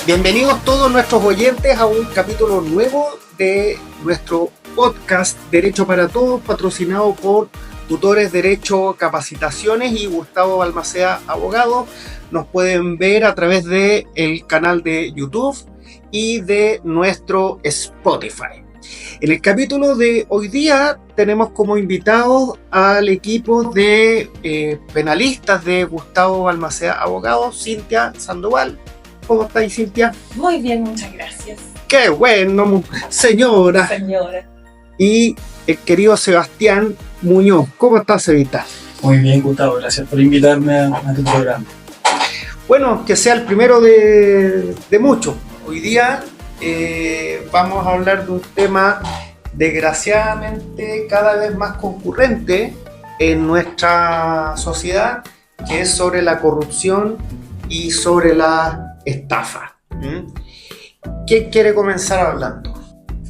Bienvenidos todos nuestros oyentes a un capítulo nuevo de nuestro podcast Derecho para Todos, patrocinado por Tutores Derecho Capacitaciones y Gustavo Balmaceda Abogado. Nos pueden ver a través del canal de YouTube y de nuestro Spotify. En el capítulo de hoy día tenemos como invitados al equipo de penalistas de Gustavo Balmaceda Abogado, Cintia Sandoval. ¿Cómo estáis, Cintia? Muy bien, muchas gracias. ¡Qué bueno, señora! Y el querido Sebastián Muñoz. ¿Cómo estás, Sevita? Muy bien, Gustavo. Gracias por invitarme a tu programa. Bueno, que sea el primero de muchos. Hoy día vamos a hablar de un tema desgraciadamente cada vez más concurrente en nuestra sociedad, que es sobre la corrupción y sobre la estafa. ¿Quién quiere comenzar hablando?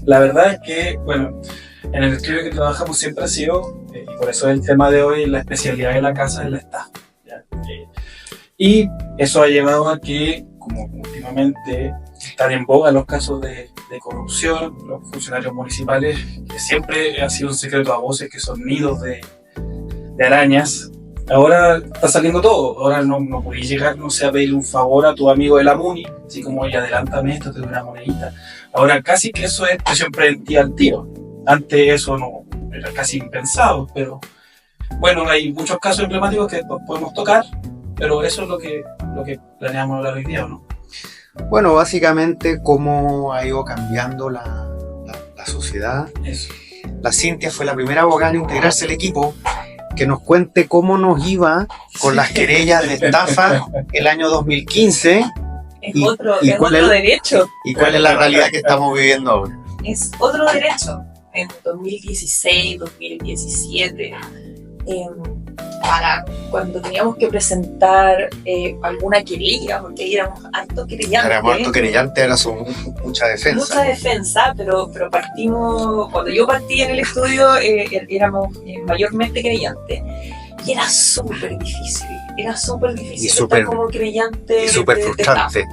La verdad es que, bueno, en el estudio que trabajamos siempre ha sido, y por eso el tema de hoy, la especialidad de la casa es la estafa. Y eso ha llevado a que, como últimamente están en boga los casos de corrupción, los funcionarios municipales, que siempre ha sido un secreto a voces, que son nidos de arañas. Ahora está saliendo todo. Ahora no podéis llegar, no sé, a pedirle un favor a tu amigo de la MUNI, así como, oye, adelántame esto, te doy una monedita. Ahora casi que eso es presión preventiva al tiro. Antes eso no era casi impensado, pero bueno, hay muchos casos emblemáticos que podemos tocar, pero eso es lo que planeamos hablar hoy día, ¿o no? Bueno, básicamente cómo ha ido cambiando la sociedad. Eso. La Cintia fue la primera abogada en integrarse al equipo, que nos cuente cómo nos iba con las querellas de estafa el año 2015 Es otro derecho. y cuál es la realidad que estamos viviendo ahora. Es otro derecho. En 2016, 2017, para cuando teníamos que presentar alguna querella, porque éramos harto querellantes. Éramos harto querellantes, ahora son mucha defensa. Mucha defensa, pero partimos, cuando yo partí en el estudio, éramos mayormente querellantes. Y era súper difícil estar como querellante. Y súper frustrante,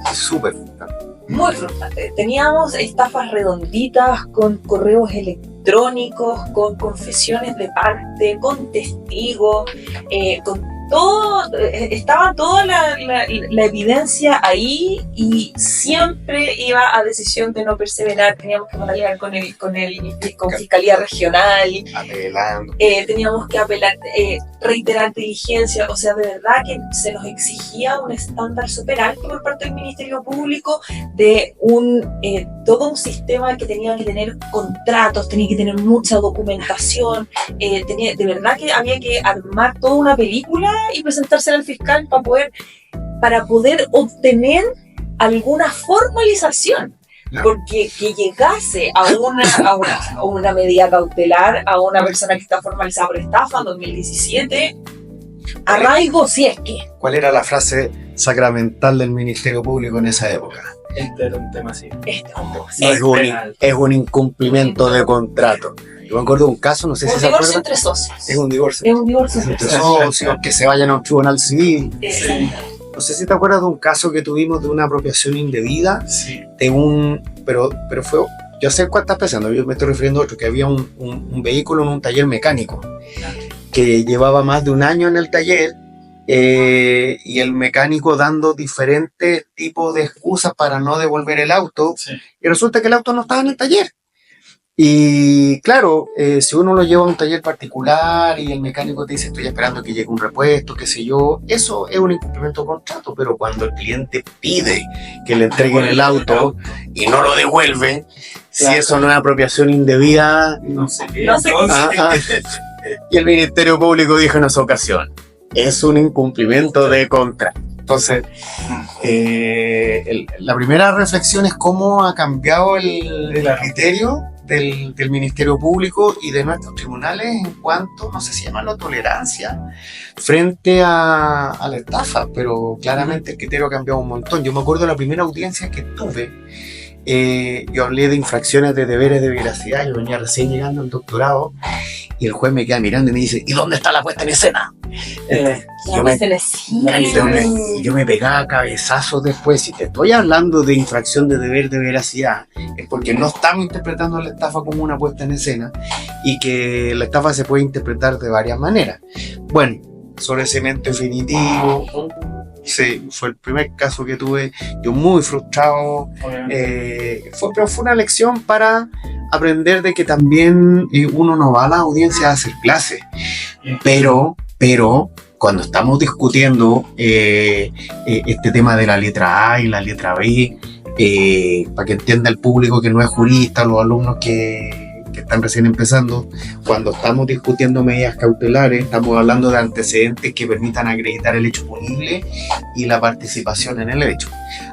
Muy frustrante. Teníamos estafas redonditas con correos electrónicos, con confesiones de parte, con testigos, con todo, estaba toda la evidencia ahí y siempre iba a decisión de no perseverar. Teníamos que batallar con Fiscalía Regional, apelando. Teníamos que apelar, reiterar diligencia, o sea, de verdad que se nos exigía un estándar súper alto por parte del Ministerio Público de todo un sistema que tenía que tener contratos, tenía que tener mucha documentación, de verdad que había que armar toda una película y presentársela al fiscal para poder obtener alguna formalización. Porque que llegase a una medida cautelar a una persona que está formalizada por estafa en 2017, arraigo si es que. ¿Cuál era la frase sacramental del Ministerio Público en esa época? Este era un tema así. Es un incumplimiento de contrato. Yo me acuerdo de un caso, no sé si se acuerdan. Un divorcio entre socios. Es un divorcio. Es un divorcio entre socios, que se vayan a un tribunal civil. Sí. No sé si te acuerdas de un caso que tuvimos de una apropiación indebida, Sí. pero fue, yo sé cuántas personas, yo me estoy refiriendo a otro, que había un vehículo en un taller mecánico, que llevaba más de un año en el taller, y el mecánico dando diferentes tipos de excusas para no devolver el auto, Sí. y resulta que el auto no estaba en el taller. Y claro, si uno lo lleva a un taller particular y el mecánico te dice estoy esperando que llegue un repuesto, qué sé yo, eso es un incumplimiento de contrato. Pero cuando el cliente pide que le entreguen el auto y no lo devuelve, si eso no es apropiación indebida, No sé qué. No sé qué. Y el Ministerio Público dijo en esa ocasión, es un incumplimiento de contrato. Entonces, la primera reflexión es cómo ha cambiado el criterio del Ministerio Público y de nuestros tribunales en cuanto, no sé si llamarlo tolerancia, frente a la estafa, pero claramente el criterio ha cambiado un montón. Yo me acuerdo de la primera audiencia que tuve yo hablé de infracciones de deberes de veracidad, yo venía recién llegando al doctorado, y el juez me queda mirando y me dice, ¿y dónde está la puesta en escena? Yo me pegaba cabezazos después. Si te estoy hablando de infracción de deber de veracidad, es porque no estamos interpretando la estafa como una puesta en escena, y que la estafa se puede interpretar de varias maneras. Bueno, sobre cemento definitivo, sí, fue el primer caso que tuve, yo muy frustrado, pero fue una lección para aprender de que también uno no va a la audiencia a hacer clases, pero cuando estamos discutiendo este tema de la letra A y la letra B, para que entienda el público que no es jurista, los alumnos que están recién empezando, cuando estamos discutiendo medidas cautelares, estamos hablando de antecedentes que permitan acreditar el hecho punible y la participación en el hecho.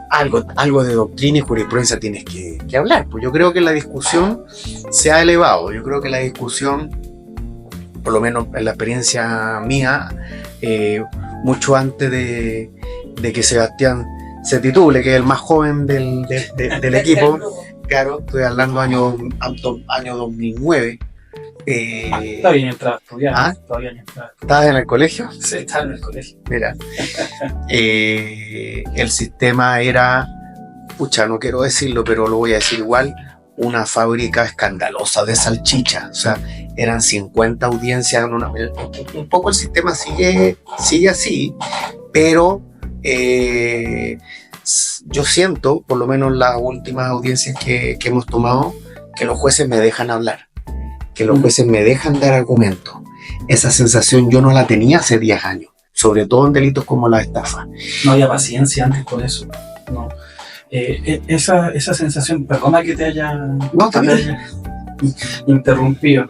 Algo de doctrina y jurisprudencia tienes que hablar. Pues yo creo que la discusión se ha elevado. Yo creo que la discusión, por lo menos en la experiencia mía, mucho antes de que Sebastián se titule, que es el más joven del equipo. Claro, estoy hablando año 2009. Está bien entrar a estudiar. Todavía no entrar. ¿Estabas en el colegio? Sí, estaba en el colegio. Mira, el sistema era, no quiero decirlo, pero lo voy a decir igual, una fábrica escandalosa de salchicha. O sea, eran 50 audiencias. Un poco el sistema sigue así, pero yo siento, por lo menos las últimas audiencias que hemos tomado, que los jueces me dejan hablar, que los jueces me dejan dar argumentos. Esa sensación yo no la tenía hace 10 años, sobre todo en delitos como la estafa. No había paciencia antes con eso. No. Esa sensación, perdona que te haya interrumpido,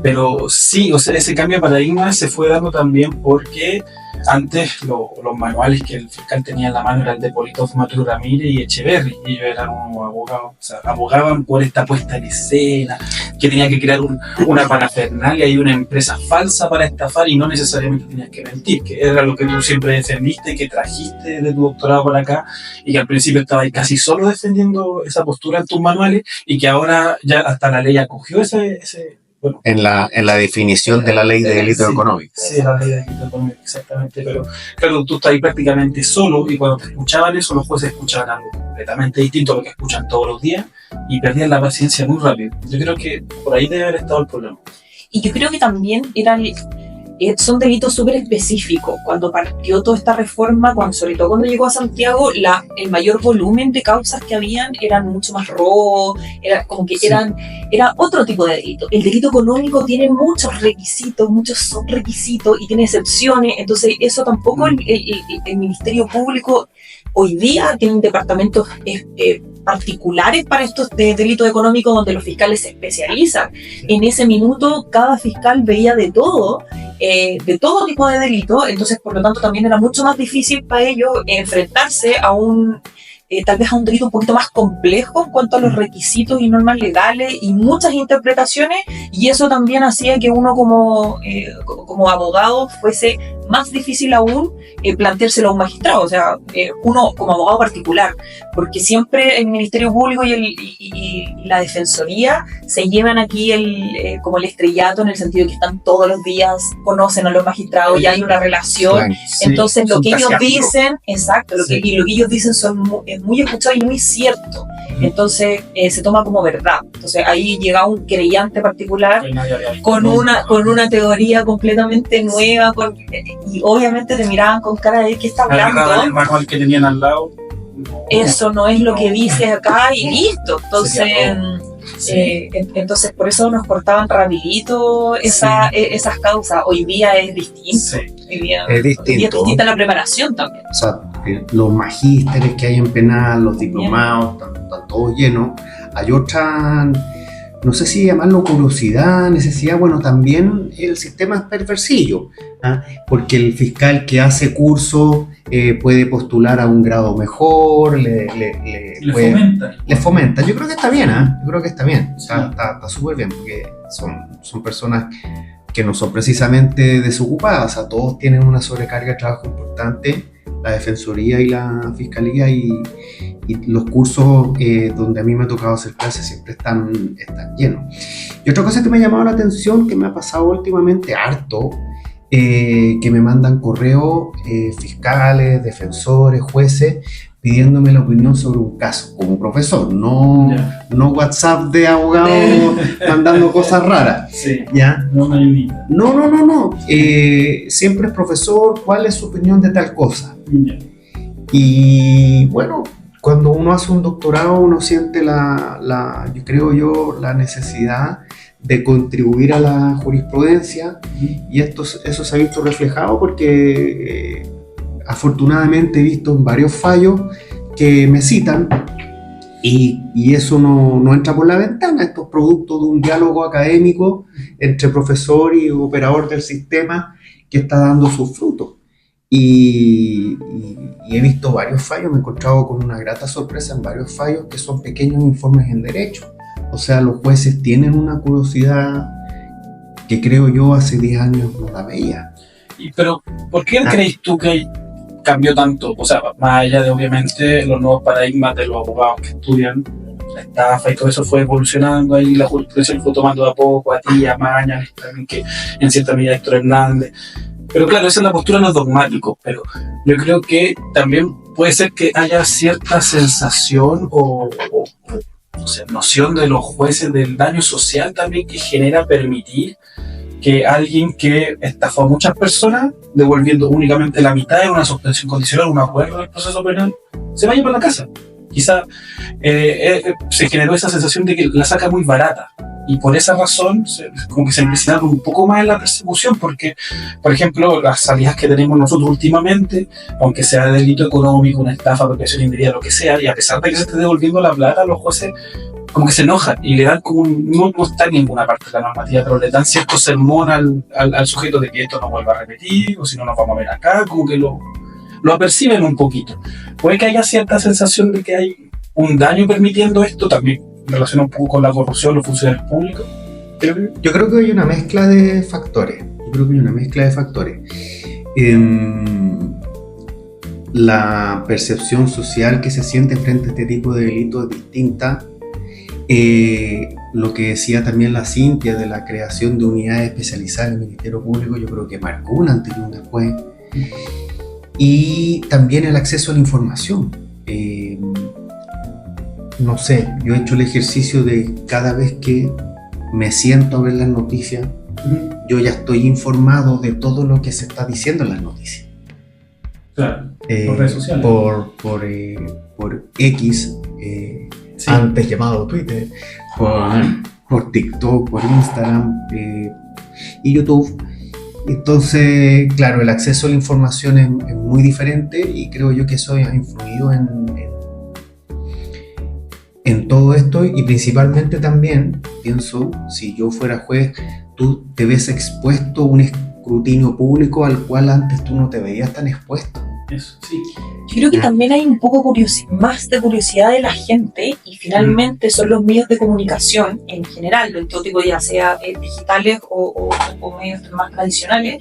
pero sí, o sea, ese cambio de paradigma se fue dando también porque antes los manuales que el fiscal tenía en la mano eran de Politov, Mateo Ramírez y Echeverry, y ellos eran unos abogados, o sea, abogaban por esta puesta en escena, que tenía que crear una parafernalia y una empresa falsa para estafar, y no necesariamente tenías que mentir, que era lo que tú siempre defendiste, que trajiste de tu doctorado por acá, y que al principio estabas casi solo defendiendo esa postura en tus manuales, y que ahora ya hasta la ley acogió ese bueno, en la definición de la ley de delito económico. Sí, la ley de delito económico, exactamente. Pero claro, tú estás ahí prácticamente solo, y cuando te escuchaban eso, los jueces escuchaban algo completamente distinto a lo que escuchan todos los días, y perdían la paciencia muy rápido. Yo creo que por ahí debe haber estado el problema. Y yo creo que también son delitos súper específicos. Cuando partió toda esta reforma, sobre todo cuando llegó a Santiago, el mayor volumen de causas que habían eran mucho más robo, era otro tipo de delito. El delito económico tiene muchos subrequisitos y tiene excepciones, entonces eso tampoco el Ministerio Público hoy día tiene departamentos particulares para estos delitos económicos donde los fiscales se especializan. En ese minuto cada fiscal veía de todo tipo de delito, entonces por lo tanto también era mucho más difícil para ellos enfrentarse a tal vez a un delito un poquito más complejo en cuanto a los requisitos y normas legales y muchas interpretaciones, y eso también hacía que uno como abogado fuese más difícil aún planteárselo a un magistrado, o sea, uno como abogado particular, porque siempre el Ministerio Público y la Defensoría se llevan aquí como el estrellato, en el sentido de que están todos los días, conocen a los magistrados, ya hay una relación, sí, entonces lo que ellos dicen, exacto, lo que ellos dicen es muy escuchado y muy cierto, entonces se toma como verdad. Entonces ahí llega un creyente particular con una teoría completamente nueva, y obviamente te miraban con cara de ¿qué está hablando? El manual que tenían al lado. Eso no es lo que dice acá y listo. Entonces por eso nos cortaban rapidito esas causas. Hoy día es distinto. Sí. Hoy día es distinta la preparación también. O sea, los magísteres que hay en penal, los diplomados, están todos llenos. Hay otra, no sé si llamarlo curiosidad, necesidad, bueno, también el sistema es perversillo, porque el fiscal que hace curso puede postular a un grado mejor, le fomenta. Yo creo que está bien, yo creo que está bien, está súper bien, porque son personas que no son precisamente desocupadas, o sea, todos tienen una sobrecarga de trabajo importante, Defensoría y la Fiscalía, y los cursos donde a mí me ha tocado hacer clases siempre están llenos. Y otra cosa que me ha llamado la atención, que me ha pasado últimamente harto, que me mandan correos fiscales, defensores, jueces, pidiéndome la opinión sobre un caso, como profesor, no WhatsApp de abogados mandando cosas raras. Sí. ¿Ya? No. Siempre es profesor, ¿cuál es su opinión de tal cosa? Yeah. Y bueno, cuando uno hace un doctorado, uno siente yo creo la necesidad de contribuir a la jurisprudencia, y eso se ha visto reflejado porque afortunadamente he visto varios fallos que me citan, y eso no entra por la ventana. Esto es producto de un diálogo académico entre profesor y operador del sistema que está dando sus frutos. Y he visto varios fallos, me he encontrado con una grata sorpresa en varios fallos que son pequeños informes en derecho. O sea, los jueces tienen una curiosidad que creo yo hace 10 años no la veía. Pero, ¿por qué crees tú que cambió tanto? O sea, más allá de obviamente los nuevos paradigmas de los abogados que estudian la estafa y todo eso fue evolucionando, ahí la jurisprudencia fue tomando de a poco, a ti, a Maña, también que en cierta medida Héctor Hernández. Pero claro, esa es la postura de los dogmáticos, pero yo creo que también puede ser que haya cierta sensación o sea, noción de los jueces del daño social también que genera permitir que alguien que estafó a muchas personas, devolviendo únicamente la mitad de una suspensión condicional, un acuerdo del proceso penal, se vaya para la casa. Quizá se generó esa sensación de que la saca muy barata. Y por esa razón, como que se empecinaron un poco más en la persecución, porque, por ejemplo, las salidas que tenemos nosotros últimamente, aunque sea delito económico, una estafa, apropiación indebida, lo que sea, y a pesar de que se esté devolviendo la plata, los jueces como que se enojan y le dan como no está en ninguna parte de la normativa, pero le dan cierto sermón al sujeto de que esto no vuelva a repetir, o si no nos vamos a ver acá, como que lo aperciben un poquito. Puede que haya cierta sensación de que hay un daño permitiendo esto, también relaciona un poco con la corrupción, los funcionarios públicos. Yo creo que hay una mezcla de factores. La percepción social que se siente frente a este tipo de delitos es distinta. Lo que decía también la Cintia de la creación de unidades especializadas en el Ministerio Público, yo creo que marcó un antes y un después. Y también el acceso a la información. No sé, yo he hecho el ejercicio de cada vez que me siento a ver las noticias, yo ya estoy informado de todo lo que se está diciendo en las noticias. Claro, por redes sociales. Por X, sí, antes llamado Twitter, por TikTok, por Instagram y YouTube. Entonces, claro, el acceso a la información es muy diferente, y creo yo que eso ha influido en todo esto. Y principalmente también, pienso, si yo fuera juez, tú te ves expuesto a un escrutinio público al cual antes tú no te veías tan expuesto. Eso, sí. Yo creo que también hay un poco más de curiosidad de la gente, y finalmente son los medios de comunicación en general, de todo tipo, ya sea digitales o medios más tradicionales,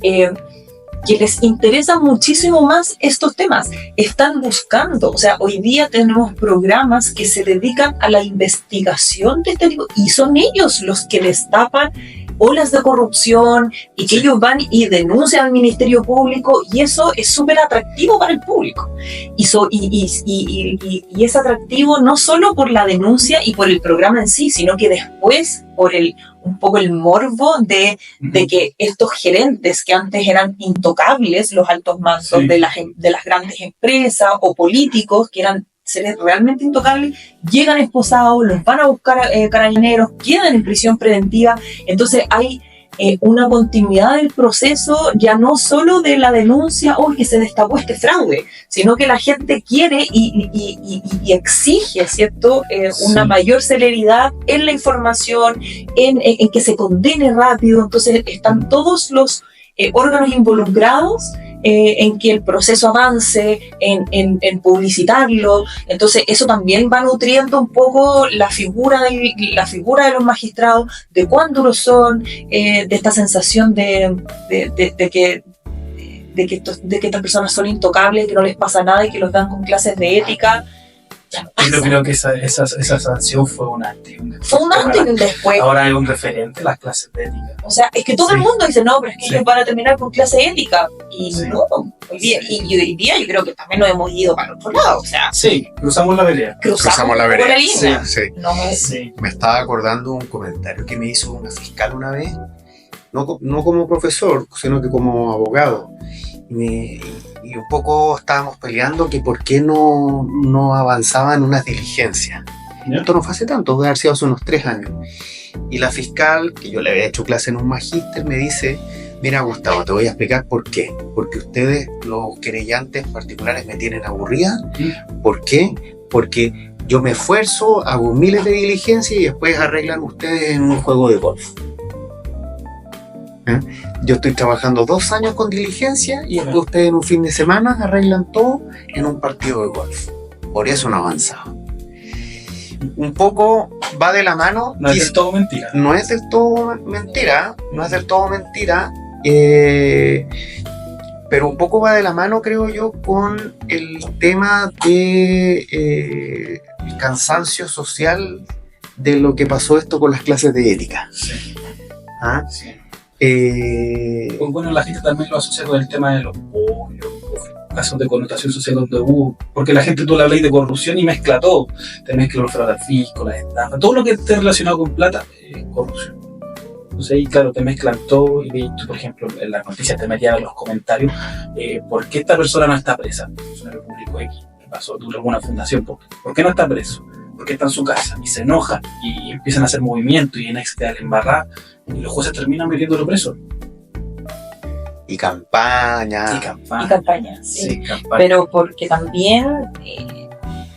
que les interesan muchísimo más estos temas. Están buscando, o sea, hoy día tenemos programas que se dedican a la investigación de este tipo, y son ellos los que destapan olas de corrupción, y que ellos van y denuncian al Ministerio Público, y eso es súper atractivo para el público. Y es atractivo no solo por la denuncia y por el programa en sí, sino que después por un poco el morbo de que estos gerentes que antes eran intocables, los altos mandos de las grandes empresas, o políticos que eran seres realmente intocables, llegan esposados, los van a buscar carabineros, quedan en prisión preventiva. Entonces hay una continuidad del proceso, ya no solo de la denuncia, que se destapó este fraude, sino que la gente quiere y exige, ¿cierto? Una mayor celeridad en la información, en que se condene rápido. Entonces están todos los órganos involucrados en que el proceso avance, en publicitarlo. Entonces eso también va nutriendo un poco la figura de los magistrados, de cuán duros son, de esta sensación de de que estas personas son intocables, que no les pasa nada y que los dan con clases de ética. Ya no pasa. Yo creo que esa sanción fue un antes y un después. Fue un antes y un después. Ahora hay un referente las clases de ética. O sea, es que todo el mundo dice, no, pero es que ellos van a terminar con clase ética. Y no, hoy día yo creo que también nos hemos ido para el otro lado. O sea, Sí, cruzamos la vereda. Cruzamos la vereda. línea. Sí. No es... Sí. Me estaba acordando un comentario que me hizo una fiscal una vez, no como profesor, sino que como abogado. Y un poco estábamos peleando que por qué no avanzaban unas diligencias. ¿Ya? Esto no fue hace tanto, debe haber sido hace unos 3 años. Y la fiscal, que yo le había hecho clase en un magíster, me dice: mira, Gustavo, te voy a explicar por qué. Porque ustedes, los querellantes particulares, me tienen aburrida. ¿Por qué? Porque yo me esfuerzo, hago miles de diligencias y después arreglan ustedes en un juego de golf. ¿Eh? Yo estoy trabajando 2 años con diligencia y después ustedes en un fin de semana arreglan todo en un partido de golf. Por eso no avanzaba. Un poco va de la mano. No es del todo mentira. No es del todo mentira, pero un poco va de la mano, creo yo, con el tema de el cansancio social de lo que pasó esto con las clases de ética. Sí. ¿Ah? Sí. Eh, Bueno, la gente también lo asocia con el tema de los pollos, casos de connotación social donde hubo, porque la gente tú le hablas de corrupción y mezcla todo, te mezcla los fraudes al fisco, las estafas, todo lo que esté relacionado con plata es corrupción. Entonces ahí, claro, te mezclan todo y tú, por ejemplo, en las noticias te metían en los comentarios, ¿por qué esta persona no está presa? Es una República X, ¿qué pasó? ¿Tuvo alguna fundación? ¿Por qué no está preso? ¿Por qué está en su casa? Y se enojan y empiezan a hacer movimientos y en la embarrada y los jueces terminan metiéndolo preso. y campaña. Y campaña. Y campaña, sí. Sí, campaña. Pero porque también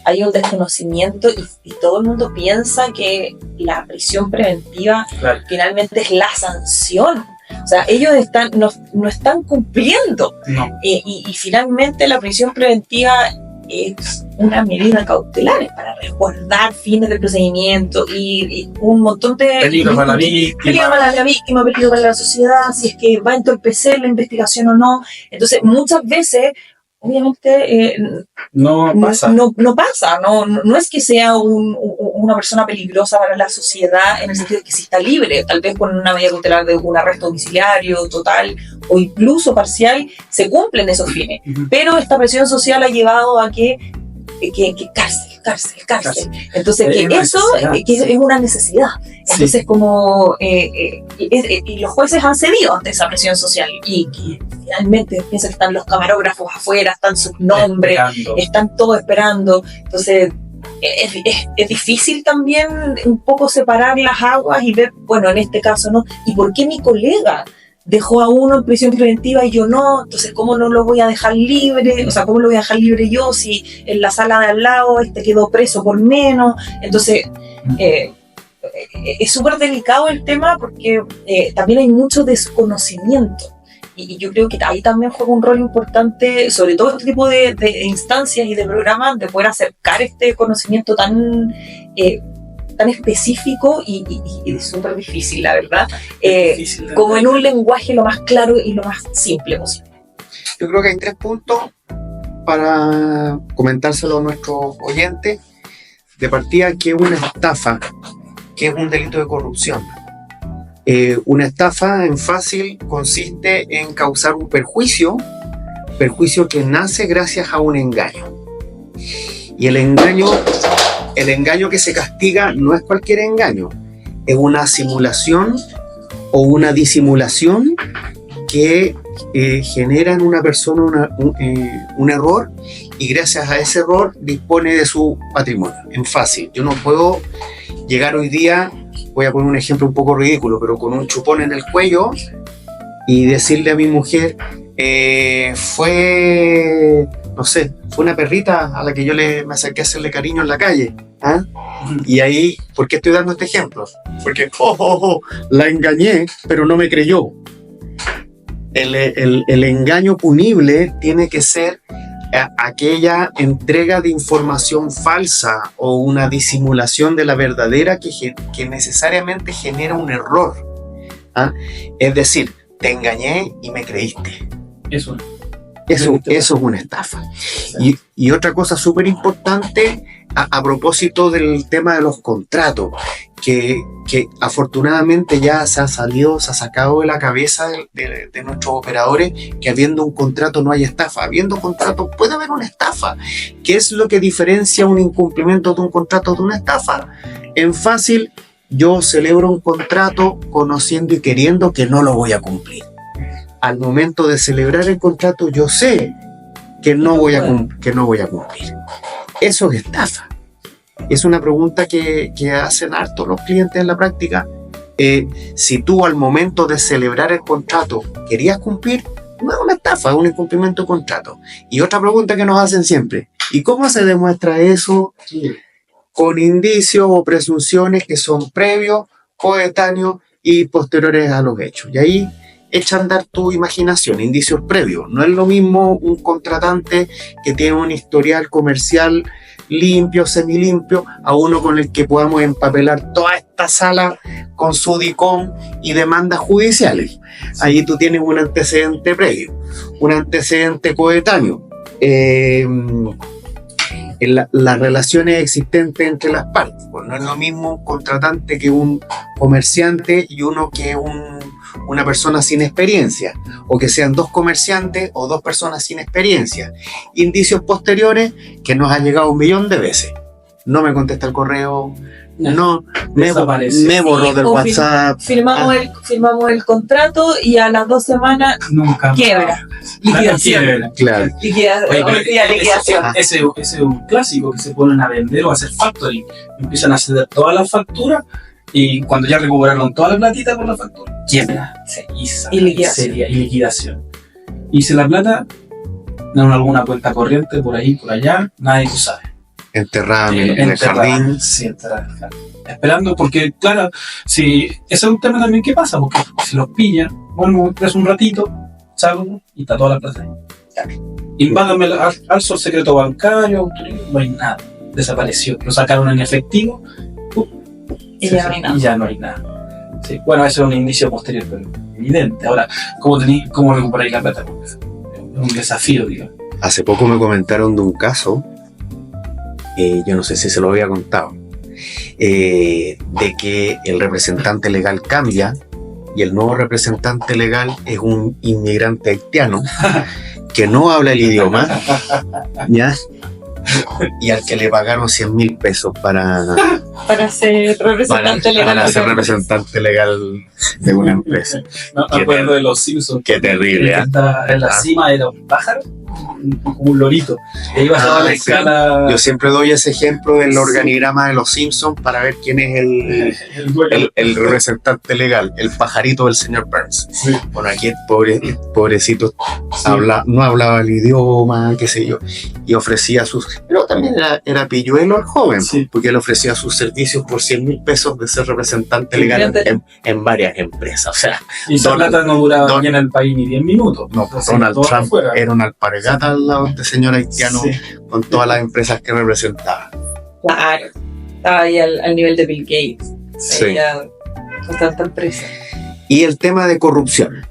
hay un desconocimiento y todo el mundo piensa que la prisión preventiva Claro. finalmente es la sanción. O sea, ellos no están cumpliendo. No. Y finalmente la prisión preventiva es una medida cautelar, es para resguardar fines del procedimiento y un montón de... Peligro para la víctima. Peligro para la víctima, peligro para la sociedad, si es que va a entorpecer la investigación o no. Entonces, muchas veces, obviamente, No pasa. no pasa, no es que sea una persona peligrosa para la sociedad en el sentido de que si está libre, tal vez con una medida cautelar de un arresto domiciliario total o incluso parcial, se cumplen esos fines. Ujú. Pero esta presión social ha llevado a que cárcel. Entonces, Es que una eso necesidad, que sí. es una necesidad. Entonces, Sí. como y los jueces han cedido ante esa presión social y que finalmente piensan que están los camarógrafos afuera, están sus nombres, Esperando. están todos esperando. Entonces, es difícil también un poco separar las aguas y ver, bueno, en este caso no, ¿y por qué mi colega dejó a uno en prisión preventiva y yo no? Entonces, ¿cómo no lo voy a dejar libre? O sea, ¿cómo lo voy a dejar libre yo si en la sala de al lado quedó preso por menos? Entonces, es súper delicado el tema porque también hay mucho desconocimiento. Y yo creo que ahí también juega un rol importante, sobre todo este tipo de instancias y de programas, de poder acercar este conocimiento tan específico y súper difícil, la verdad, Difícil de como en entender. un lenguaje lo más claro y lo más simple posible. Yo creo que hay 3 puntos para comentárselo a nuestros oyentes. De partida, que es una estafa, que es un delito de corrupción. Una estafa en fácil consiste en causar un perjuicio que nace gracias a un engaño. Y el engaño que se castiga no es cualquier engaño, es una simulación o una disimulación que genera en una persona un error y gracias a ese error dispone de su patrimonio. En fácil, yo no puedo llegar hoy día, voy a poner un ejemplo un poco ridículo, pero con un chupón en el cuello y decirle a mi mujer, fue una perrita a la que yo me acerqué a hacerle cariño en la calle. ¿Ah? Y ahí, ¿por qué estoy dando este ejemplo? Porque la engañé, pero no me creyó. El engaño punible tiene que ser aquella entrega de información falsa o una disimulación de la verdadera que necesariamente genera un error. ¿Ah? Es decir, te engañé y me creíste. Eso. Eso es una estafa. Y otra cosa súper importante a propósito del tema de los contratos, que afortunadamente ya se ha sacado de la cabeza de nuestros operadores que habiendo un contrato no hay estafa. Habiendo contrato puede haber una estafa. ¿Qué es lo que diferencia un incumplimiento de un contrato de una estafa? En fácil, yo celebro un contrato conociendo y queriendo que no lo voy a cumplir. Al momento de celebrar el contrato yo sé que no voy a cumplir. Eso es estafa. Es una pregunta que hacen harto los clientes en la práctica. Si tú al momento de celebrar el contrato querías cumplir, no es una estafa, es un incumplimiento de contrato. Y otra pregunta que nos hacen siempre, ¿y cómo se demuestra eso? Con indicios o presunciones que son previos, coetáneos y posteriores a los hechos. Y ahí echa a andar tu imaginación, indicios previos. No es lo mismo un contratante que tiene un historial comercial limpio, semilimpio, a uno con el que podamos empapelar toda esta sala con su DICOM y demandas judiciales. Ahí tú tienes un antecedente previo, un antecedente coetáneo. Las relaciones existentes entre las partes. Pues no es lo mismo un contratante que un comerciante y uno que una persona sin experiencia, o que sean dos comerciantes o dos personas sin experiencia. Indicios posteriores que nos han llegado 1.000.000 de veces. No me contesta el correo, no me borró del WhatsApp. Firmamos el contrato y a las 2 semanas nunca quiebra. Liquidación. Claro. Liquidación. Ese es un clásico que se ponen a vender o a hacer factoring. Empiezan a ceder todas las facturas y cuando ya recuperaron toda la platita por la factura, quiebra. Sí. Y liquidación. Y si la plata en alguna cuenta corriente por ahí, por allá, nadie lo sabe. Enterrada en el jardín. Sí, enterrada en el jardín. Esperando, porque claro, si ese es un tema también que pasa, porque si los pillan, bueno, es un ratito, salgo y está toda la plata ahí. Invádame al secreto bancario, no hay nada, desapareció, lo sacaron en efectivo y ya no hay nada. Sí. Bueno, eso es un indicio posterior, pero evidente. Ahora, ¿cómo recuperáis la plata? Es un desafío, digamos. Hace poco me comentaron de un caso, yo no sé si se lo había contado, de que el representante legal cambia y el nuevo representante legal es un inmigrante haitiano que no habla el idioma, ¿ya? Y al que le pagaron 100.000 pesos para ser representante legal. Para ser representante legal de una empresa. No me acuerdo de los Simpsons. Qué terrible, ¿eh? En la cima era un pájaro, un lorito. Y ahí bajaba la escala. Yo siempre doy ese ejemplo del organigrama de los Simpsons para ver quién es el representante legal, el pajarito del señor Burns. Sí. Bueno, aquí el pobrecito no hablaba el idioma, qué sé yo, y ofrecía pero también era pilluelo al joven, sí, porque él ofrecía sus servicios por 100.000 pesos de ser representante legal en varias empresas. O sea, y esa plata no duraba aquí en el país ni 10 minutos. No, Donald Trump era una alpargata al lado de este señor haitiano, sí, con todas las empresas que representaba. Claro, estaba ahí al nivel de Bill Gates. Sí. Con tanta empresa. Y el tema de corrupción.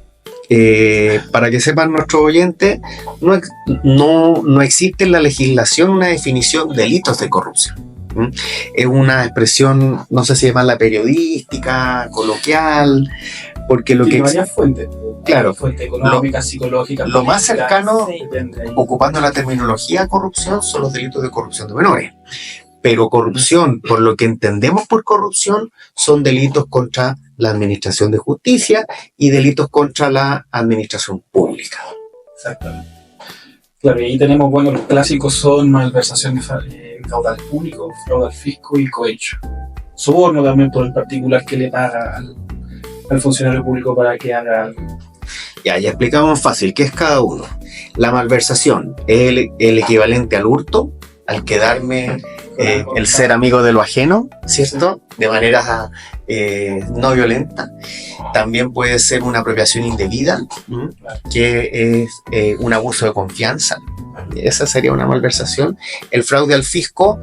Para que sepan nuestros oyentes, no existe en la legislación una definición de delitos de corrupción. Es una expresión, no sé si llamarla periodística, coloquial, porque lo que varias fuentes. Claro, fuentes económicas, psicológicas. Lo más cercano, sí, ocupando la terminología corrupción, son los delitos de corrupción de menores. Pero corrupción, por lo que entendemos por corrupción, son delitos contra la administración de justicia y delitos contra la administración pública. Exactamente. Claro, y ahí tenemos, bueno, los clásicos son malversación de caudales públicos, fraude al fisco y cohecho. Soborno también por el particular que le paga al funcionario público para que haga algo. Ya explicamos fácil, ¿qué es cada uno? La malversación es el equivalente al hurto, al quedarme el ser amigo de lo ajeno, ¿cierto? De manera no violenta. También puede ser una apropiación indebida, que es un abuso de confianza. Esa sería una malversación. El fraude al fisco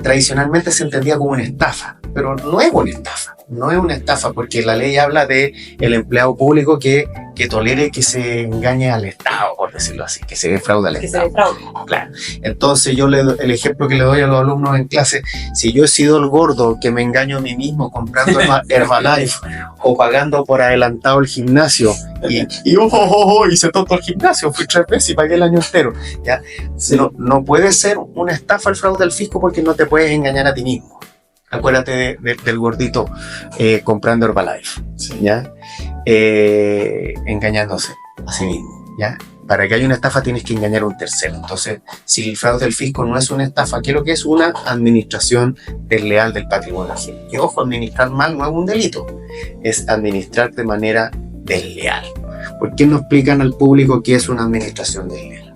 tradicionalmente se entendía como una estafa, pero no es una estafa. No es una estafa porque la ley habla de el empleado público que tolere que se engañe al Estado, por decirlo así, que se dé fraude al Estado. Claro. Entonces el ejemplo que le doy a los alumnos en clase, si yo he sido el gordo que me engaño a mí mismo comprando Herbalife o pagando por adelantado el gimnasio y hice todo el gimnasio, fui 3 veces y pagué el año entero, ¿ya? Sí. No puede ser una estafa el fraude al fisco porque no te puedes engañar a ti mismo. Acuérdate del gordito comprando Herbalife, Sí. ¿ya? Engañándose a sí mismo, ¿ya? Para que haya una estafa tienes que engañar a un tercero. Entonces, si el fraude del fisco no es una estafa, ¿qué es lo que es? Una administración desleal del patrimonio ajeno. Y ojo, administrar mal no es un delito, es administrar de manera desleal. ¿Por qué no explican al público qué es una administración desleal?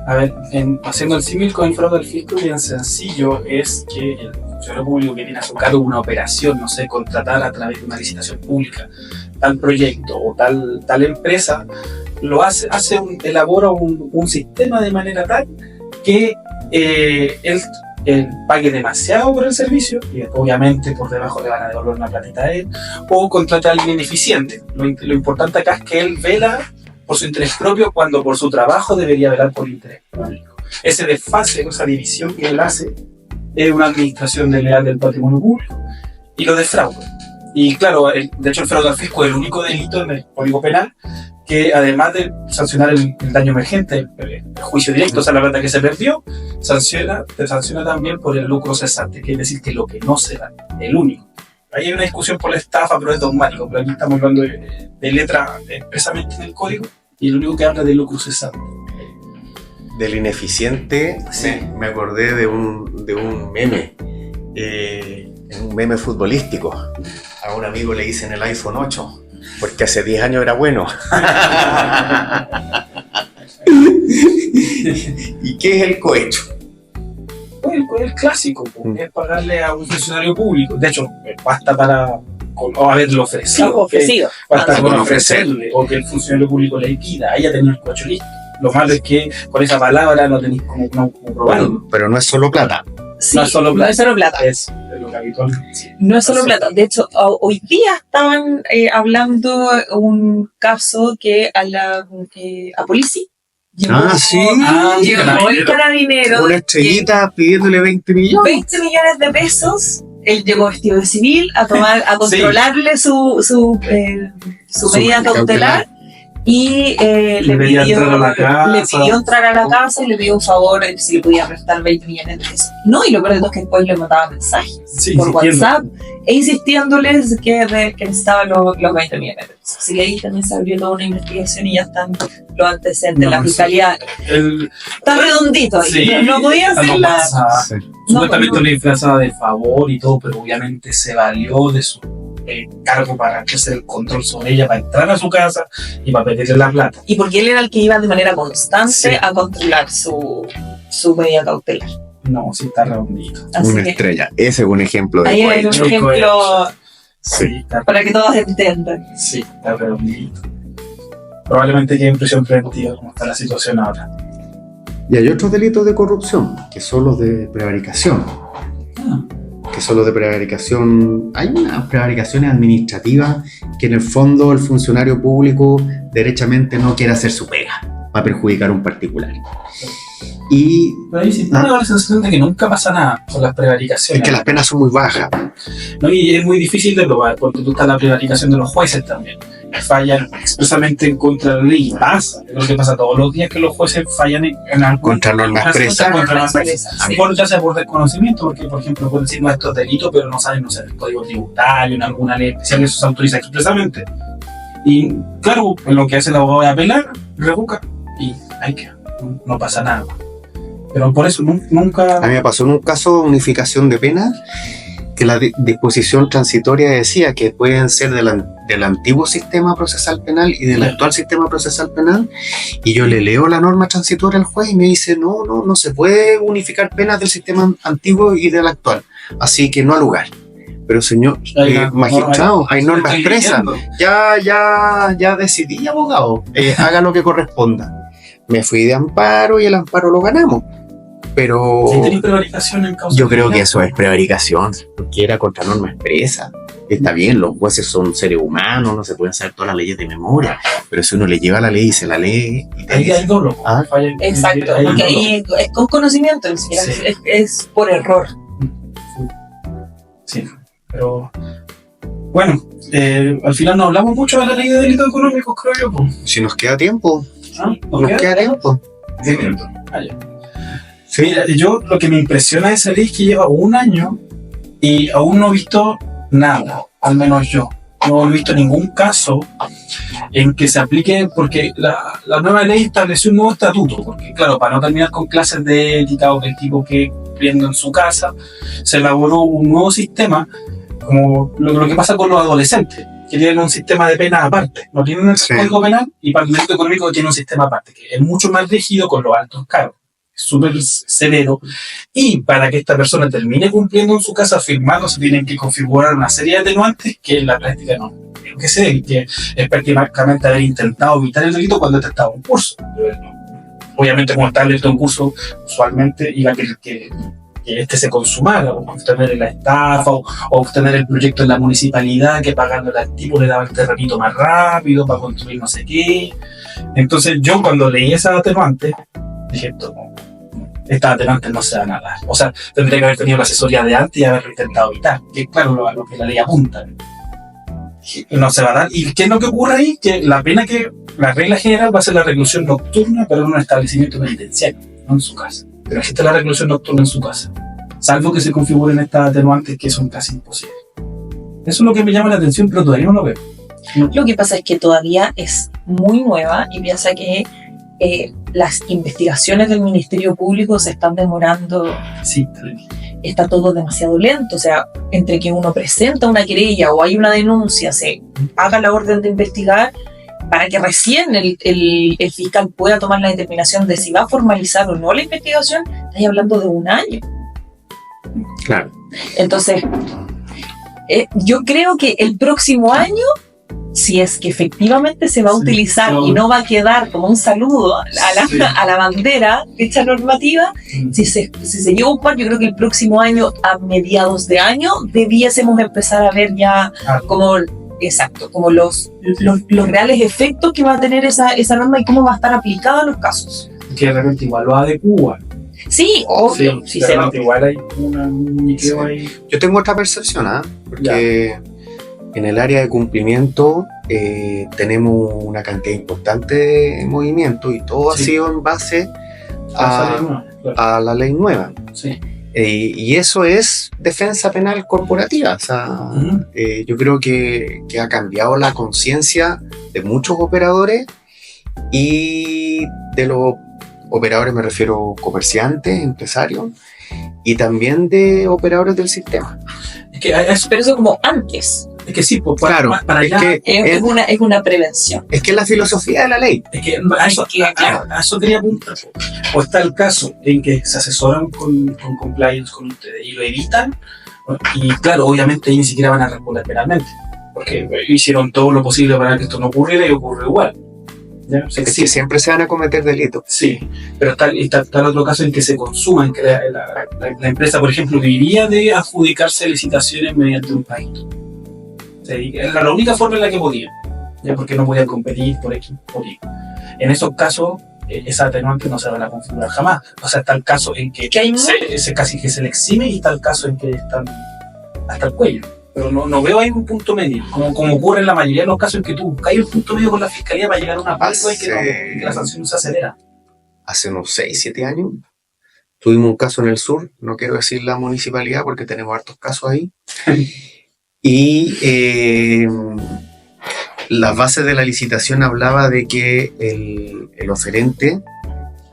A ver, haciendo el símil con el fraude del fisco, bien sencillo, es que el funcionario público que tiene a su cargo una operación, no sé, contratar a través de una licitación pública tal proyecto o tal empresa, lo elabora un sistema de manera tal que él pague demasiado por el servicio y obviamente por debajo le van a devolver una platita a él, o contrata a alguien ineficiente. Lo importante acá es que él vela por su interés propio cuando por su trabajo debería velar por el interés público. Ese desfase, esa división que él hace es una administración desleal del patrimonio público y lo defrauda. Y claro, de hecho el fraude al fisco es el único delito en el Código Penal que además de sancionar el daño emergente, el juicio directo, o sea, la plata que se perdió, te sanciona también por el lucro cesante, que es decir, que lo que no se da, el único. Ahí hay una discusión por la estafa, pero es dogmático, pero aquí estamos hablando de letra expresamente en el código, y el único que habla de lucro cesante. Del ineficiente, Sí. me acordé de un meme, un meme futbolístico. A un amigo le dicen el iPhone 8, porque hace 10 años era bueno. ¿Y qué es el cohecho? El clásico, es pagarle a un funcionario público. De hecho, basta para haberlo ofrecido. Basta con ofrecerle o que el funcionario público le pida. Ahí ya tenía el cohecho listo. Lo malo es que con esa palabra no tenéis como probarlo. Pero no es solo plata. Sí, No es solo plata. no es solo plata. Es lo que habitualmente. Sí. No es solo plata. De hecho, hoy día estaban hablando un caso que a policía llegó, Sí. llegó el carabinero Una estrellita pidiéndole 20 millones. 20 millones de pesos. Él llegó vestido de civil a controlarle su medida cautelar y le pidió entrar a la casa. entrar a la casa y le pidió un favor si le podía prestar 20 millones de pesos. No, y lo peor de todo es que después le mandaba mensajes Sí, por insistiendo. WhatsApp e insistiéndoles que necesitaba los 20 millones de pesos. Así que ahí también se abrió toda una investigación y ya están los antecedentes. No, la sí. fiscalía está redondito ahí. Sí. No podía hacer No la... pasa. Sí. Supuestamente una inflación de favor y todo, pero obviamente se valió de su cargo para hacer el control sobre ella, para entrar a su casa y para pedirle la plata. Y porque él era el que iba de manera constante Sí. a controlar su medida cautelar. No, sí está redondito. Así Una que estrella. Ese es un ejemplo de ahí hay un cohecho. ejemplo Sí, está, para que todos entiendan. sí, está redondito. Probablemente quede en prisión preventiva, como está la situación ahora. Y hay otros delitos de corrupción, que son los de prevaricación. Que son los de prevaricación. Hay unas prevaricaciones administrativas que en el fondo el funcionario público derechamente no quiere hacer su pega para perjudicar a un particular. Y Pero ahí sí tengo la sensación de que nunca pasa nada con las es prevaricaciones. que las penas son muy bajas. ¿No? Y es muy difícil de probar, porque tú estás la prevaricación de los jueces también. Fallan expresamente en contra de la ley. Pasa, es lo que pasa todos los días, que los jueces fallan en algo. Contra normas presas. Contra normas presas. Sí. Ya sea por desconocimiento, porque por ejemplo pueden decir no, esto es delito, pero no saben, no sé, el código tributario, en alguna ley especial, eso se autoriza expresamente. Y claro, en lo que hace el abogado es apelar, revoca, y ahí queda, no pasa nada. Pero por eso nunca. A mí me pasó en un caso de unificación de penas que la disposición transitoria decía que pueden ser del antiguo sistema procesal penal y del actual sistema procesal penal, y yo le leo la norma transitoria al juez y me dice no se puede unificar penas del sistema antiguo y del actual, así que no al lugar. Pero señor magistrado, hay normas expresas. Ya decidí, abogado, haga lo que corresponda. Me fui de amparo y el amparo lo ganamos. Pero Si tenéis prevaricación en causa Yo creo que criminal, eso es prevaricación, porque era contra norma expresa. Está bien, los jueces son seres humanos, no se pueden saber todas las leyes de memoria, pero si uno le lleva la ley y se la lee, y te ahí dice, hay dolo. Ah. Exacto, Ahí porque hay dolo. ahí es con conocimiento, ni siquiera Sí. es por error. Sí, pero bueno, al final no hablamos mucho de la ley de delitos económicos, creo yo. Pues. si nos queda tiempo, ¿Nos queda? tiempo. Sí, ah, ya. Sí, mira, yo lo que me impresiona de esa ley es que lleva un año y aún no he visto nada, al menos yo. No he visto ningún caso en que se aplique, porque la nueva ley estableció un nuevo estatuto, porque claro, para no terminar con clases de ética o del tipo que viendo en su casa, se elaboró un nuevo sistema, como lo que pasa con los adolescentes, que tienen un sistema de penas aparte, no tienen el Sí. código penal, y para el delito económico tiene un sistema aparte, que es mucho más rígido con los altos cargos, es súper severo, y para que esta persona termine cumpliendo en su casa firmando, se tienen que configurar una serie de atenuantes que en la práctica no. Lo que sé, que es prácticamente haber intentado evitar el delito cuando este estaba en curso. Obviamente, como está el delito en curso, usualmente iba a que este se consumara, o obtener la estafa, o obtener el proyecto en la municipalidad, que pagándole al tipo le daba el terrenito más rápido para construir no sé qué. Entonces, yo cuando leí esa atenuante, dije, estas atenuantes no se van a dar. O sea, tendría que haber tenido la asesoría de antes y haberlo intentado evitar, que es claro lo que la ley apunta. No se va a dar. ¿Y qué es lo que ocurre ahí? Que la regla general va a ser la reclusión nocturna, pero en un establecimiento penitenciario, no en su casa. Pero existe la reclusión nocturna en su casa, salvo que se configuren estas atenuantes que son casi imposibles. Eso es lo que me llama la atención, pero todavía no lo veo. Lo que pasa es que todavía es muy nueva y piensa que las investigaciones del Ministerio Público se están demorando, Sí, tal vez. está todo demasiado lento, o sea, entre que uno presenta una querella o hay una denuncia, se haga la orden de investigar, para que recién el fiscal pueda tomar la determinación de si va a formalizar o no la investigación, estáis hablando de un año. claro, Entonces, yo creo que el próximo año, si es que efectivamente se va a Sí, utilizar no. y no va a quedar como un saludo Sí. a la bandera de esta normativa, si se lleva un par, yo creo que el próximo año, a mediados de año, debiésemos empezar a ver ya como, exacto, como los reales efectos que va a tener esa norma y cómo va a estar aplicada a los casos. Que de repente igual lo adecúa. Sí, obvio, sí de se va. repente igual hay un niqueo ahí. Yo tengo otra percepción, porque en el área de cumplimiento tenemos una cantidad importante de movimientos y todo ha Sí. sido en base Claro. a la ley nueva. Sí. Y eso es defensa penal corporativa. O sea, Ujú. yo creo que ha cambiado la conciencia de muchos operadores y de los operadores, me refiero comerciantes, empresarios, y también de operadores del sistema. Es que es, Pero eso como antes, es que sí, pues Claro, para es allá. que es una prevención. es la filosofía de la ley. Es que a eso, Claro. a eso quería apuntar. O está el caso en que se asesoran con compliance con ustedes y lo evitan, y claro, obviamente ahí ni siquiera van a responder penalmente, porque hicieron todo lo posible para que esto no ocurriera y ocurrió igual. ¿Ya? O sea que Es que siempre se van a cometer delitos. sí, pero está el otro caso en que se consuman, que la empresa, por ejemplo, viviría de adjudicarse licitaciones mediante un país. Era la única forma en la que podían, ya porque no podían competir por X, por Y. En esos casos, esa atenuante no se van a configurar jamás. O sea, está el caso en que Que hay casi que se le exime y está el caso en que están hasta el cuello. Pero no veo ahí un punto medio, como ocurre en la mayoría de los casos en que tú buscas un punto medio con la fiscalía para llegar a un acuerdo y que la sanción no se acelera. Hace unos 6, 7 años tuvimos un caso en el sur, no quiero decir la municipalidad porque tenemos hartos casos ahí, y las bases de la licitación hablaba de que el oferente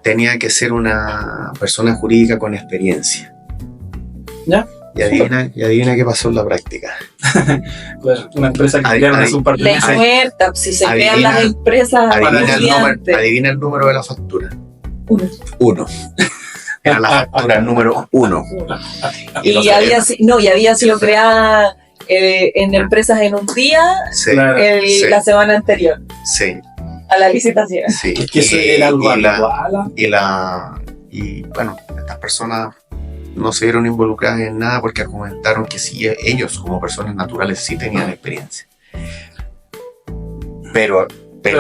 tenía que ser una persona jurídica con experiencia. ¿Ya? Y adivina qué pasó en la práctica. Pues una empresa que crearon hace un par de La meses. muerta, si se Adivina- crean las empresas mediante. Adivina el número de la factura. Uno. 1. Era la factura número 1. Y había sido creada en empresas en un día Sí, Claro. Sí. la semana anterior sí, a la licitación. sí. Es que eso era algo habitual. y bueno, estas personas no se vieron involucradas en nada porque argumentaron que sí, ellos como personas naturales sí tenían experiencia. Pero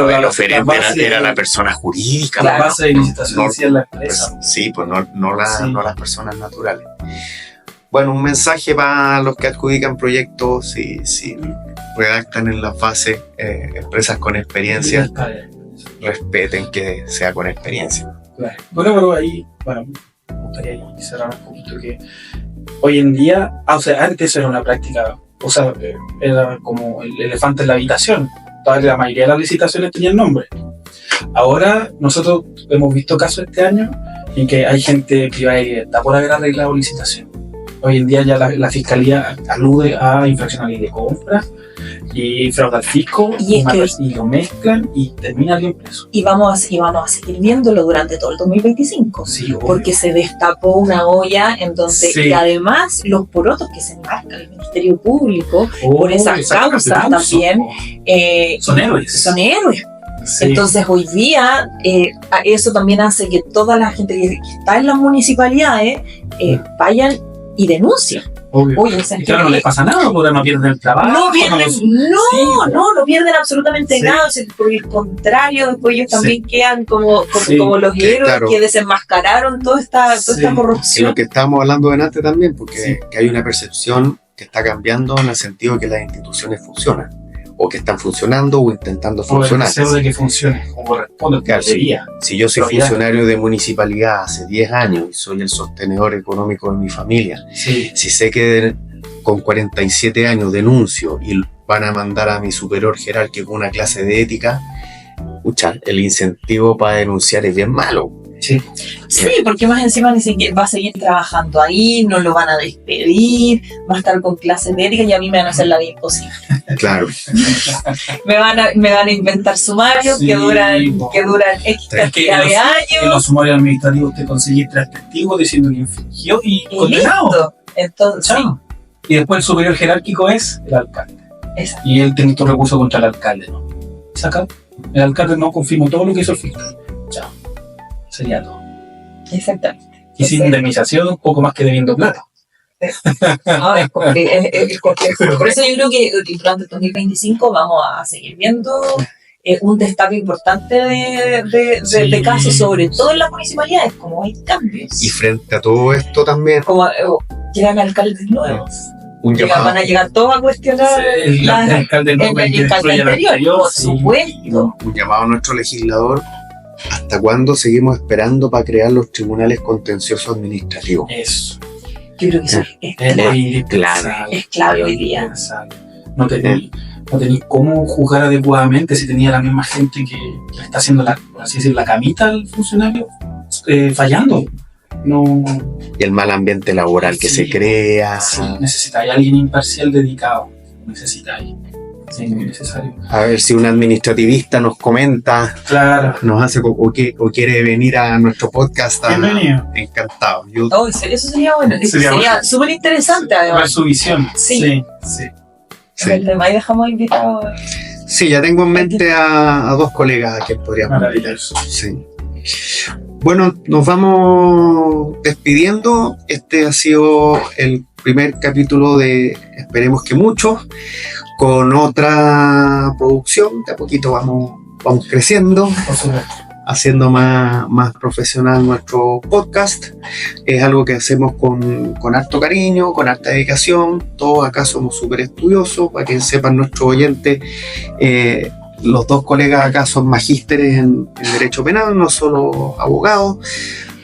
el oferente era la persona jurídica. La base de licitación decía la empresa. Pues, sí, pues no las personas naturales. Bueno, un mensaje para los que adjudican proyectos, si redactan en las bases empresas con experiencia, respeten que sea con experiencia. Claro. Bueno, pero ahí, me gustaría cerrar un poquito que hoy en día, antes era una práctica, era como el elefante en la habitación. La mayoría de las licitaciones tenían nombre. Ahora nosotros hemos visto casos este año en que hay gente privada y directa por haber arreglado licitación. Hoy en día ya la fiscalía alude a infracción a ley de compra y fraude al fisco y lo mezclan y termina alguien preso. Y vamos a seguir viéndolo durante todo el 2025. Sí, porque se destapó una olla en donde, y además los porotos que se enmarca el Ministerio Público por esas causas también son héroes. Sí. Entonces hoy día eso también hace que toda la gente que está en las municipalidades vayan y denuncien. Obvio. Oye, y claro, no les pasa nada porque no pierden el trabajo. No pierden absolutamente nada. Por el contrario, después ellos también quedan como los héroes que desenmascararon toda esta corrupción. Y lo que estábamos hablando delante también, porque que hay una percepción que está cambiando en el sentido de que las instituciones funcionan, o que están funcionando o intentando funcionar. O el deseo de que funcione, como corresponde. Claro, si yo soy funcionario de municipalidad hace 10 años y soy el sostenedor económico de mi familia, si sé que con 47 años denuncio y van a mandar a mi superior jerárquico una clase de ética, el incentivo para denunciar es bien malo. Sí, porque más encima ni siquiera va a seguir trabajando ahí, no lo van a despedir, va a estar con clases de ética y a mí me van a hacer la vida imposible. Claro. me van a inventar sumarios que duran X cantidad de años. En los sumarios administrativos te conseguís 3 testigos diciendo que infringió y condenado. Entonces, y después el superior jerárquico es el alcalde. Exacto. Y él tiene tu recurso contra el alcalde, ¿no? Saca, el alcalde no confirmó todo lo que hizo el fiscal. Chao. Sería todo. Exactamente. Y sin indemnización, poco más que debiendo plata. No, es complejo. Por eso yo creo que durante el 2025 vamos a seguir viendo un destaque importante de casos, sobre todo en las municipalidades, como hay cambios. Y frente a todo esto también, como llegan alcaldes nuevos. Van a llegar todos a cuestionar el alcalde anterior, por supuesto. Un llamado a nuestro legislador. ¿Hasta cuándo seguimos esperando para crear los tribunales contenciosos administrativos? Eso. Yo creo que eso es clave hoy día. No tenéis cómo juzgar adecuadamente si tenía la misma gente que le está haciendo la camita al funcionario fallando. No. Y el mal ambiente laboral que se crea. Sí, necesitáis a alguien imparcial dedicado. Necesitáis. Sí, muy necesario. A ver si un administrativista nos comenta, nos hace o quiere venir a nuestro podcast. Bienvenido. Encantado. Eso sería bueno. Sería súper interesante, además. Ver su visión. Sí. El tema ahí dejamos invitados. Sí, ya tengo en mente a 2 colegas a quien podríamos invitar. Sí. Bueno, nos vamos despidiendo. Este ha sido el primer capítulo de Esperemos que muchos, con otra producción. De a poquito vamos creciendo, haciendo más profesional nuestro podcast. Es algo que hacemos con harto cariño, con harta dedicación. Todos acá somos súper estudiosos, para que sepan nuestros oyentes. Los 2 colegas acá son magísteres en Derecho Penal, no solo abogados,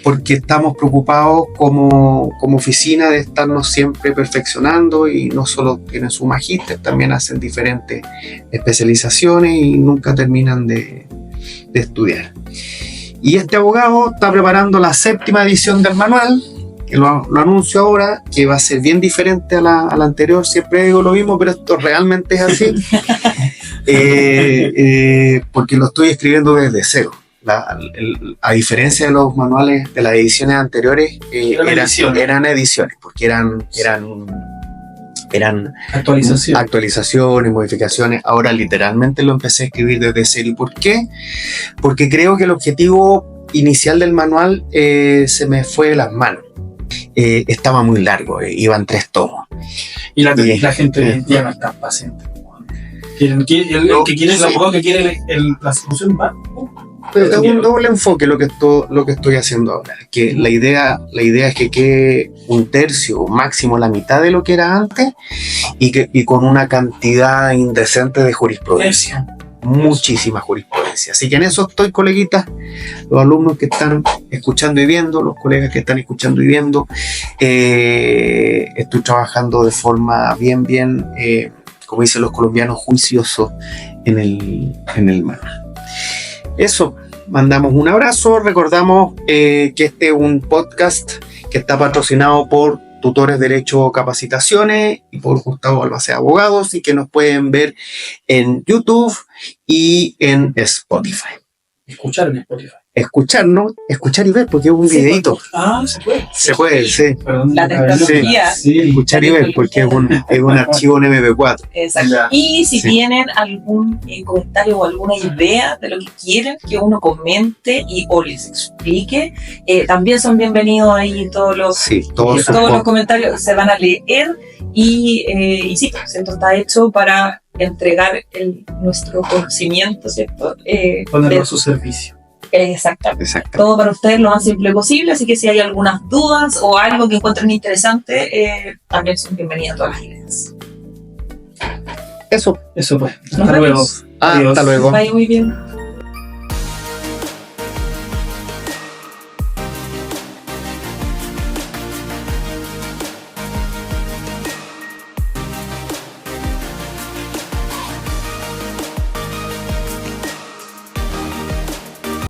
porque estamos preocupados como oficina de estarnos siempre perfeccionando, y no solo tienen su magíster, también hacen diferentes especializaciones y nunca terminan de estudiar. Y este abogado está preparando la 7ª edición del manual, que lo anuncio ahora, que va a ser bien diferente a la anterior. Siempre digo lo mismo, pero esto realmente es así. Porque lo estoy escribiendo desde cero. A diferencia de los manuales de las ediciones anteriores, eran ediciones, porque eran actualizaciones, modificaciones. Ahora literalmente lo empecé a escribir desde cero. ¿Y por qué? Porque creo que el objetivo inicial del manual se me fue de las manos. Estaba muy largo, iban 3 tomos. Y la gente hoy en día no es tan paciente. El que quiere el abogado que quiere la solución va. Pero es un doble enfoque lo que estoy haciendo ahora. Que la idea es que quede 1/3 o máximo la mitad de lo que era antes y con una cantidad indecente de jurisprudencia. Muchísima jurisprudencia. Así que en eso estoy, coleguitas, los alumnos que están escuchando y viendo, los colegas que están escuchando y viendo. Estoy trabajando de forma bien, como dicen los colombianos, juicioso en el manual. Eso, mandamos un abrazo. Recordamos que este es un podcast que está patrocinado por Tutores Derecho Capacitaciones y por Gustavo Balmaceda Abogados, y que nos pueden ver en YouTube y en Spotify. Escuchar en Spotify. Escuchar y ver, porque es un videíto. Se puede. Se puede, sí. Perdón, La tecnología. Sí, Escuchar y ver, porque es un archivo en MP4. Exacto. Ya. Y si Sí. tienen algún comentario o alguna idea de lo que quieren que uno comente o les explique, también son bienvenidos ahí todos los Sí, todos los comentarios se van a leer y sí, esto está hecho para entregar nuestro conocimiento, ¿cierto? Ponerlo a su servicio. Exactamente. Exacto. Todo para ustedes lo más simple posible, así que si hay algunas dudas o algo que encuentren interesante, también son bienvenidas todas las ideas. Eso. Eso pues. Nos Hasta luego. vemos. Hasta luego. Vaya muy bien.